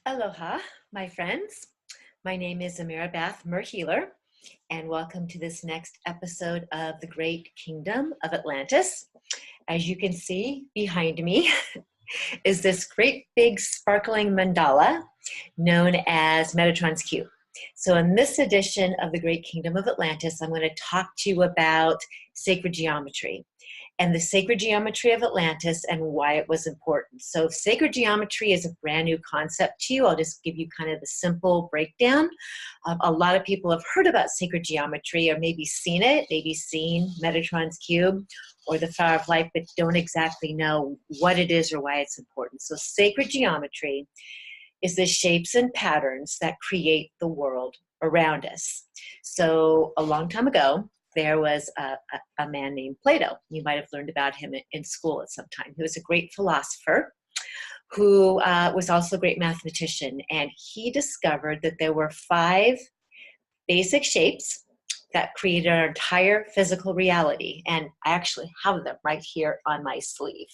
Aloha, my friends. My name is Ameera Healer, and welcome to this next episode of the Great Kingdom of Atlantis. As you can see behind me is this great big sparkling mandala known as Metatron's Cube. So in this edition of the Great Kingdom of Atlantis, I'm going to talk to you about sacred geometry and the sacred geometry of Atlantis and why it was important. So sacred geometry is a brand new concept to you. I'll just give you kind of the simple breakdown. A lot of people have heard about sacred geometry or maybe seen it, maybe seen Metatron's Cube or the Flower of Life, but don't exactly know what it is or why it's important. So sacred geometry is the shapes and patterns that create the world around us. So a long time ago, there was a man named Plato. You might have learned about him in school at some time. He was a great philosopher who was also a great mathematician. And he discovered that there were 5 basic shapes that created our entire physical reality. And I actually have them right here on my sleeve.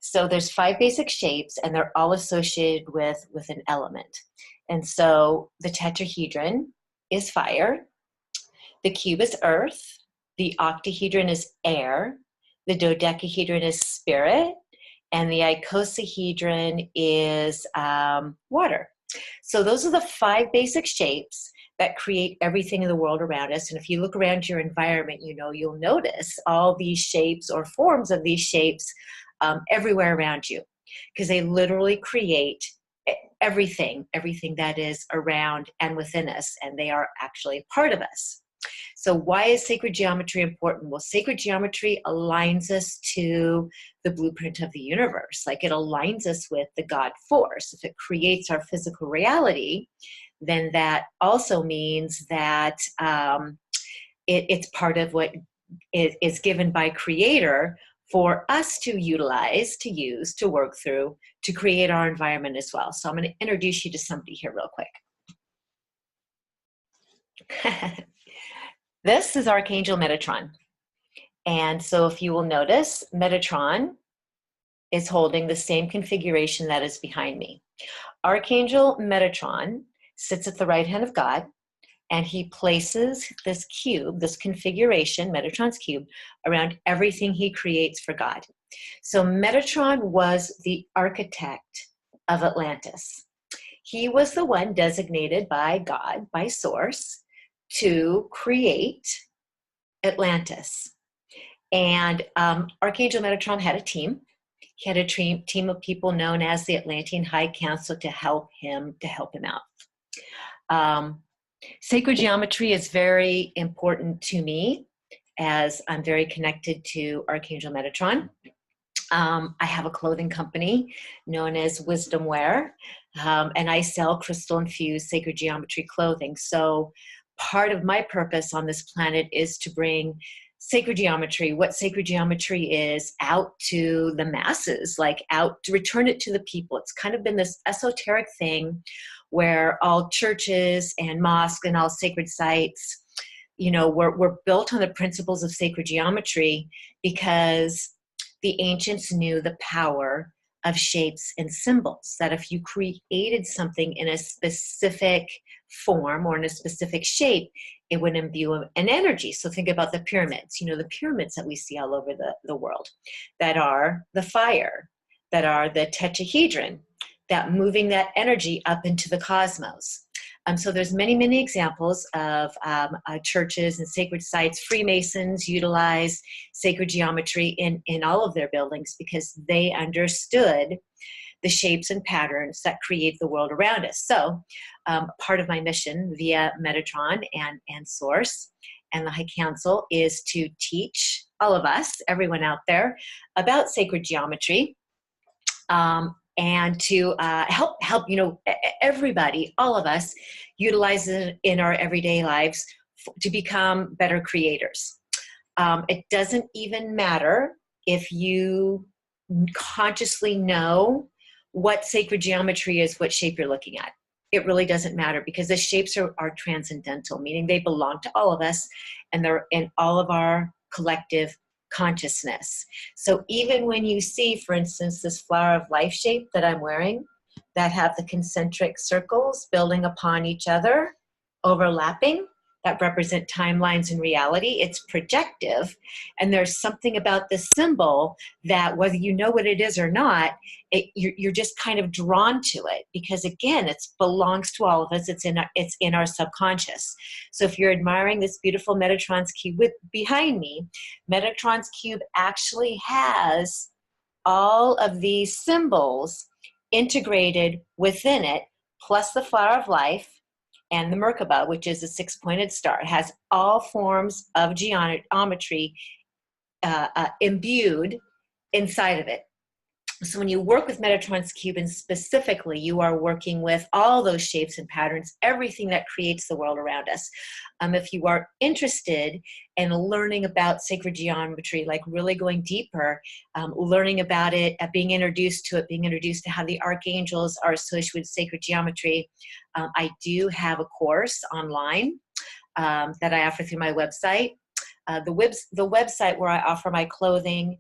So there's 5 basic shapes, and they're all associated with an element. And so the tetrahedron is fire. The cube is earth, the octahedron is air, the dodecahedron is spirit, and the icosahedron is water. So those are the 5 basic shapes that create everything in the world around us. And if you look around your environment, you'll notice all these shapes or forms of these shapes everywhere around you, because they literally create everything that is around and within us, and they are actually a part of us. So why is sacred geometry important? Well, sacred geometry aligns us to the blueprint of the universe. Like, it aligns us with the God force. If it creates our physical reality, then that also means that it's part of what is given by Creator for us to utilize, to use, to work through, to create our environment as well. So I'm going to introduce you to somebody here real quick. This is Archangel Metatron. And so if you will notice, Metatron is holding the same configuration that is behind me. Archangel Metatron sits at the right hand of God, and he places this cube, this configuration, Metatron's cube, around everything he creates for God. So Metatron was the architect of Atlantis. He was the one designated by God, by Source, to create Atlantis. And Archangel Metatron had a team. He had a team of people known as the Atlantean High Council to help him out. Sacred geometry is very important to me, as I'm very connected to Archangel Metatron. I have a clothing company known as Wisdom Wear, and I sell crystal-infused sacred geometry clothing. So part of my purpose on this planet is to bring sacred geometry, what sacred geometry is, out to the masses, like out to return it to the people. It's kind of been this esoteric thing where all churches and mosques and all sacred sites, were built on the principles of sacred geometry because the ancients knew the power of shapes and symbols, that if you created something in a specific form or in a specific shape, it would imbue an energy. So think about the pyramids, the pyramids that we see all over the world, that are the fire, that are the tetrahedron, that moving that energy up into the cosmos. So there's many, many examples of churches and sacred sites. Freemasons utilize sacred geometry in all of their buildings because they understood the shapes and patterns that create the world around us. So part of my mission via Metatron and Source and the High Council is to teach all of us, everyone out there, about sacred geometry. And to help everybody, all of us, utilize it in our everyday lives to become better creators. It doesn't even matter if you consciously know what sacred geometry is, what shape you're looking at. It really doesn't matter, because the shapes are transcendental, meaning they belong to all of us, and they're in all of our collective consciousness. So even when you see, for instance, this flower of life shape that I'm wearing, that have the concentric circles building upon each other, overlapping, that represent timelines in reality. It's projective, and there's something about this symbol that whether you know what it is or not, you're just kind of drawn to it, because again, it belongs to all of us. It's in our subconscious. So if you're admiring this beautiful Metatron's cube behind me, Metatron's cube actually has all of these symbols integrated within it, plus the flower of life and the Merkaba, which is a six-pointed star. It has all forms of geometry imbued inside of it. So when you work with Metatron's cube, and specifically you are working with all those shapes and patterns, everything that creates the world around us. If you are interested in learning about sacred geometry, like really going deeper, learning about it, being introduced to it, being introduced to how the archangels are associated with sacred geometry, I do have a course online that I offer through my website. The website where I offer my clothing,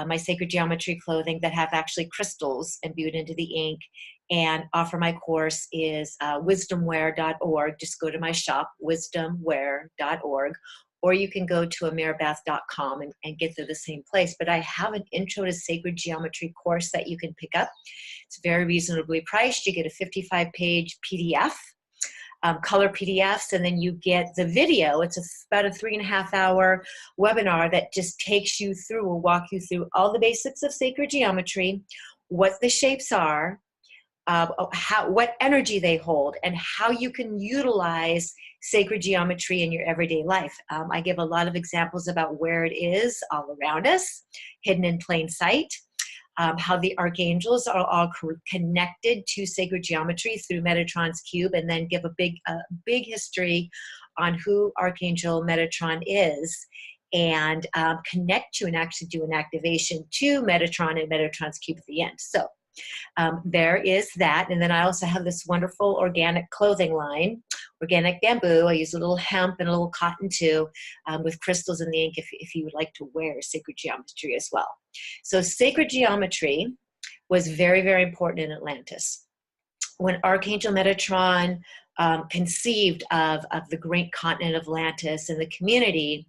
my sacred geometry clothing that have actually crystals imbued into the ink, and offer my course is wisdomwear.org. Just go to my shop, wisdomwear.org, or you can go to ameerabath.com and get to the same place. But I have an intro to sacred geometry course that you can pick up. It's very reasonably priced. You get a 55-page PDF. Color PDFs, and then you get the video. It's about a 3.5-hour webinar that just takes you through, will walk you through all the basics of sacred geometry, what the shapes are, what energy they hold, and how you can utilize sacred geometry in your everyday life. I give a lot of examples about where it is all around us, hidden in plain sight. How the archangels are all connected to sacred geometry through Metatron's cube, and then give a big history on who Archangel Metatron is, and connect you and actually do an activation to Metatron and Metatron's cube at the end. So there is that. And then I also have this wonderful organic clothing line, organic bamboo. I use a little hemp and a little cotton too, with crystals in the ink if you would like to wear sacred geometry as well. So sacred geometry was very, very important in Atlantis. When Archangel Metatron conceived of the great continent of Atlantis and the community,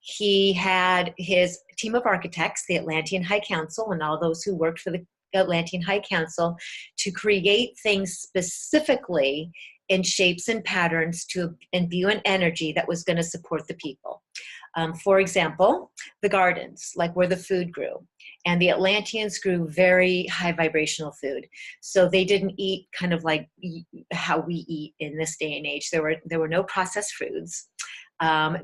he had his team of architects, the Atlantean High Council, and all those who worked for the Atlantean High Council, to create things specifically in shapes and patterns to imbue an energy that was going to support the people. For example, the gardens, like where the food grew. And the Atlanteans grew very high vibrational food. So they didn't eat kind of like how we eat in this day and age. There were no processed foods.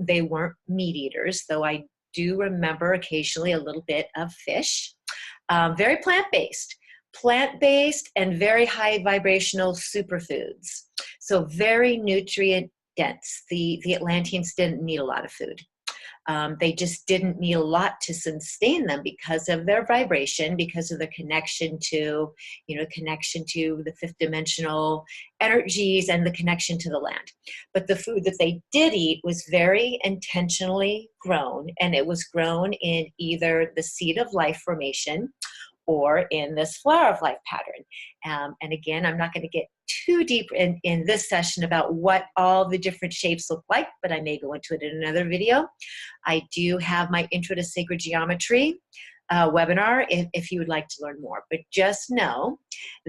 They weren't meat eaters, though I do remember occasionally a little bit of fish. Very plant-based and very high vibrational superfoods. So very nutrient dense. The Atlanteans didn't need a lot of food. They just didn't need a lot to sustain them because of their vibration, because of the connection to the fifth dimensional energies and the connection to the land. But the food that they did eat was very intentionally grown, and it was grown in either the seed of life formation or in this flower of life pattern. And again, I'm not going to get too deep in this session about what all the different shapes look like, but I may go into it in another video. I do have my Intro to Sacred Geometry webinar if you would like to learn more. But just know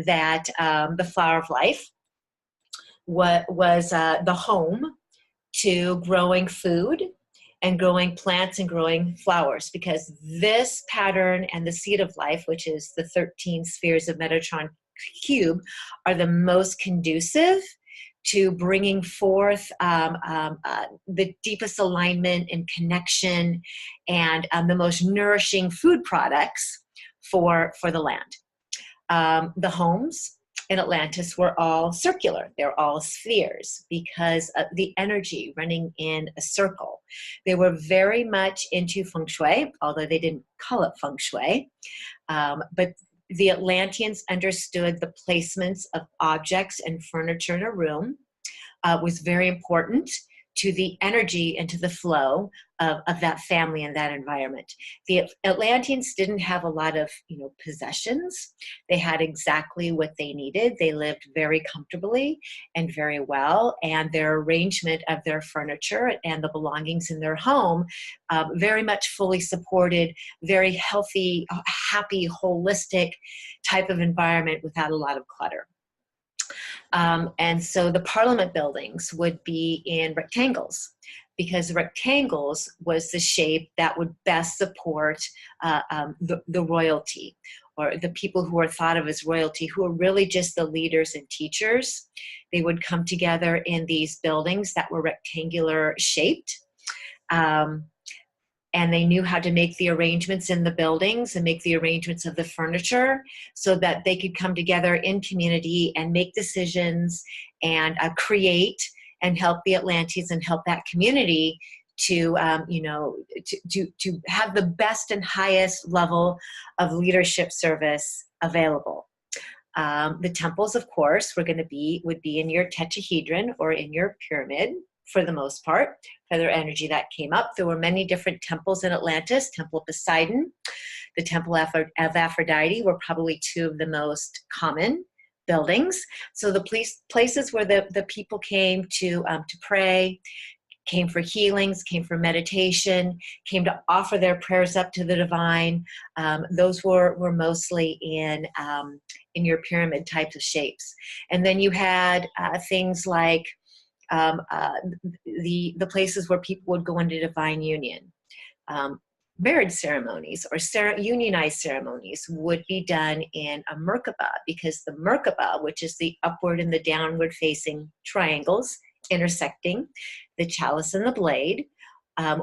that the flower of life was the home to growing food and growing plants and growing flowers, because this pattern and the seed of life, which is the 13 spheres of Metatron cube, are the most conducive to bringing forth the deepest alignment and connection and the most nourishing food products for the land. The homes in Atlantis were all circular. They're all spheres because of the energy running in a circle. They were very much into feng shui, although they didn't call it feng shui. But the Atlanteans understood the placements of objects and furniture in a room was very important to the energy and to the flow of that family and that environment. The Atlanteans didn't have a lot of, possessions. They had exactly what they needed. They lived very comfortably and very well, and their arrangement of their furniture and the belongings in their home very much fully supported very healthy, happy, holistic type of environment without a lot of clutter. And so the parliament buildings would be in rectangles, because rectangles was the shape that would best support the royalty, or the people who are thought of as royalty, who are really just the leaders and teachers. They would come together in these buildings that were rectangular shaped. And they knew how to make the arrangements in the buildings and make the arrangements of the furniture so that they could come together in community and make decisions and create and help the Atlanteans and help that community to, to have the best and highest level of leadership service available. The temples, of course, would be in your tetrahedron or in your pyramid, for the most part, for their energy that came up. There were many different temples in Atlantis. Temple of Poseidon, the Temple of Aphrodite were probably two of the most common buildings. So the places where the people came to pray, came for healings, came for meditation, came to offer their prayers up to the divine. Those were mostly in your pyramid types of shapes. And then you had things like the places where people would go into divine union. Marriage ceremonies or unionized ceremonies would be done in a Merkaba, because the Merkaba, which is the upward and the downward facing triangles intersecting the chalice and the blade,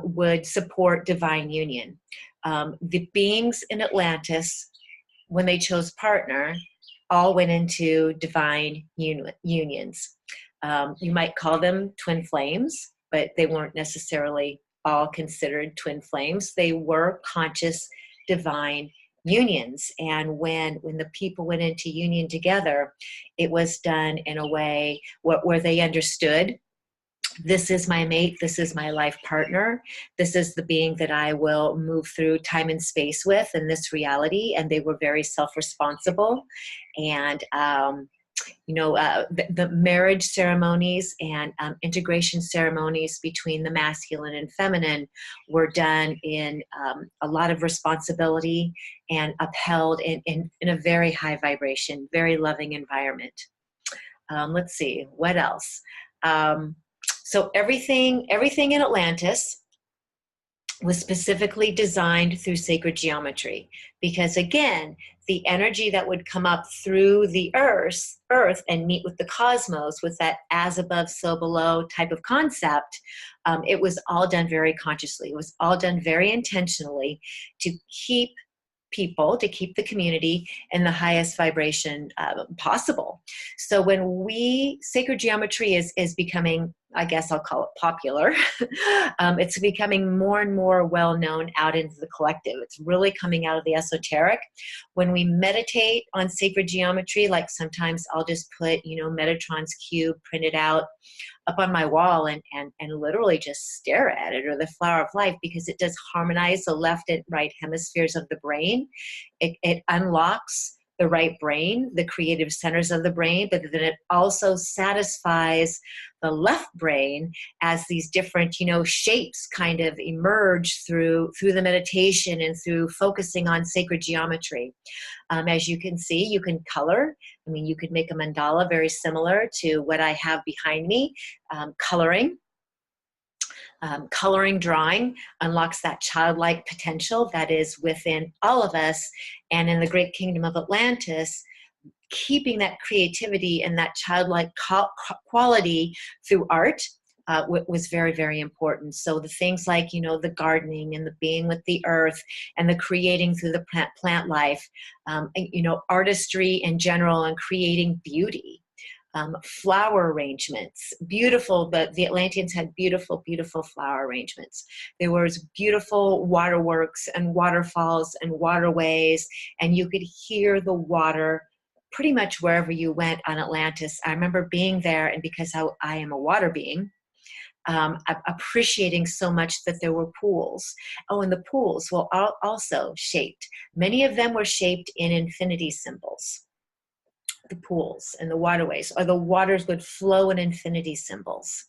would support divine union. The beings in Atlantis, when they chose partner, all went into divine unions. You might call them twin flames, but they weren't necessarily all considered twin flames. They were conscious divine unions. And when the people went into union together, it was done in a way where they understood, this is my mate, this is my life partner, this is the being that I will move through time and space with in this reality. And they were very self-responsible. And the marriage ceremonies and integration ceremonies between the masculine and feminine were done in a lot of responsibility and upheld in a very high vibration, very loving environment. Let's see, what else? So everything in Atlantis was specifically designed through sacred geometry, because again, the energy that would come up through the earth and meet with the cosmos, with that as above, so below type of concept, it was all done very consciously. It was all done very intentionally to keep people, to keep the community in the highest vibration possible. So when sacred geometry is becoming, I guess I'll call it popular, it's becoming more and more well-known out into the collective. It's really coming out of the esoteric. When we meditate on sacred geometry, like sometimes I'll just put, Metatron's cube printed out up on my wall and literally just stare at it, or the flower of life, because it does harmonize the left and right hemispheres of the brain. It unlocks the right brain, the creative centers of the brain, but then it also satisfies the left brain as these different, shapes kind of emerge through the meditation and through focusing on sacred geometry. As you can see, you can color. I mean, you could make a mandala very similar to what I have behind me. Coloring, drawing unlocks that childlike potential that is within all of us. And in the great kingdom of Atlantis, keeping that creativity and that childlike quality through art was very, very important. So the things like, the gardening and the being with the earth and the creating through the plant life, artistry in general and creating beauty. Flower arrangements, beautiful. The Atlanteans had beautiful, beautiful flower arrangements. There was beautiful waterworks and waterfalls and waterways, and you could hear the water pretty much wherever you went on Atlantis. I remember being there, and because I am a water being, appreciating so much that there were pools. Oh, and the pools were also shaped. Many of them were shaped in infinity symbols. The pools and the waterways, or the waters would flow in infinity symbols.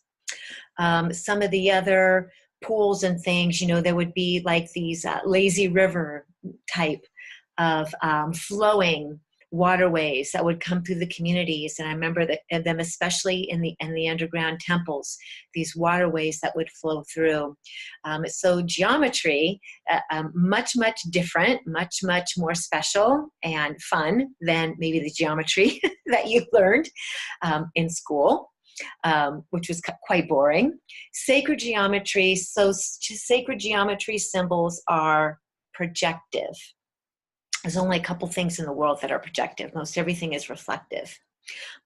Some of the other pools and things, you know, there would be like these lazy river type of flowing waterways that would come through the communities. And I remember that them, especially in the underground temples, these waterways that would flow through. So geometry, much different, much more special and fun than maybe the geometry that you learned in school. Which was quite boring. Sacred geometry, so sacred geometry symbols are projective. There's only a couple things in the world that are projective. Most everything is reflective.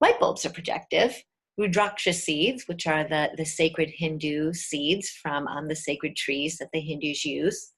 Light bulbs are projective. Rudraksha seeds, which are the sacred Hindu seeds from the sacred trees that the Hindus use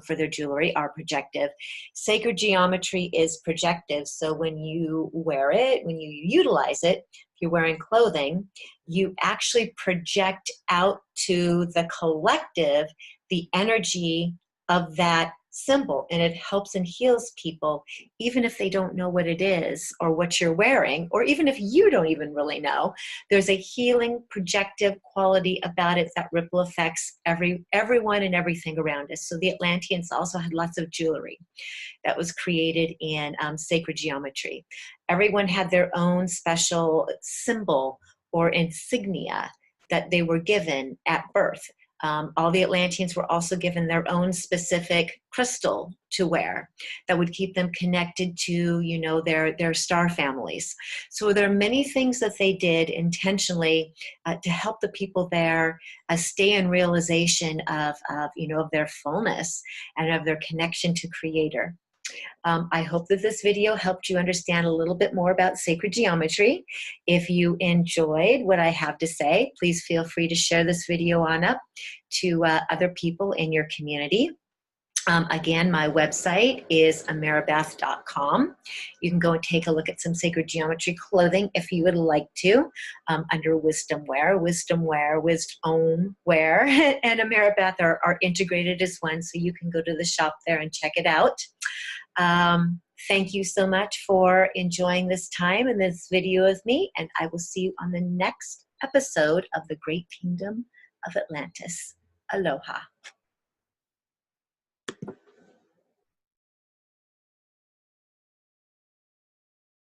for their jewelry, are projective. Sacred geometry is projective. So when you wear it, when you utilize it, if you're wearing clothing, you actually project out to the collective the energy of that symbol, and it helps and heals people, even if they don't know what it is or what you're wearing, or even if you don't even really know. There's a healing projective quality about it that ripple affects everyone and everything around us. So the Atlanteans also had lots of jewelry that was created in sacred geometry. Everyone had their own special symbol or insignia that they were given at birth. All the Atlanteans were also given their own specific crystal to wear that would keep them connected to, you know, their star families. So there are many things that they did intentionally to help the people there stay in realization of their fullness and of their connection to Creator. I hope that this video helped you understand a little bit more about sacred geometry. If you enjoyed what I have to say, please feel free to share this video on up to other people in your community. Again, my website is ameerabath.com. You can go and take a look at some sacred geometry clothing if you would like to, under wisdom wear, wisdom wear, and Ameera Bath are integrated as one, so you can go to the shop there and check it out. Thank you so much for enjoying this time in this video with me, and I will see you on the next episode of the Great Kingdom of Atlantis. Aloha.